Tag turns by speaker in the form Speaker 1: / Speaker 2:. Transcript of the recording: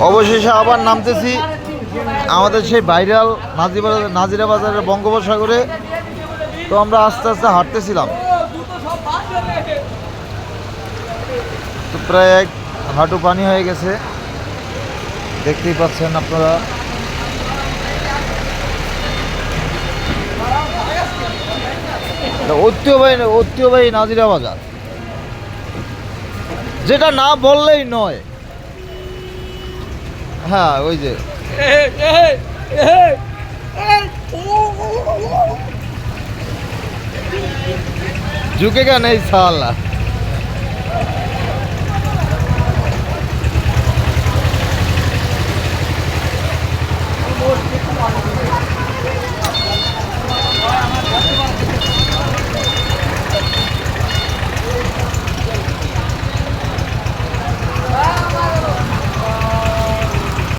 Speaker 1: অবশেষে আবার নামতেছি আমাদের সেই ভাইরাল নাজিরা বাজারের বঙ্গোপসাগরে। তো আমরা আস্তে আস্তে হাঁটতেছিলাম, তো প্রায় এক হাঁটু পানি হয়ে গেছে, দেখতেই পাচ্ছেন আপনারা। ঐতিহ্যবাহী নাজিরা বাজার, যেটা না বললেই নয়। হ্যাঁ, ওই যে ঝুঁকে গা নেই সালা।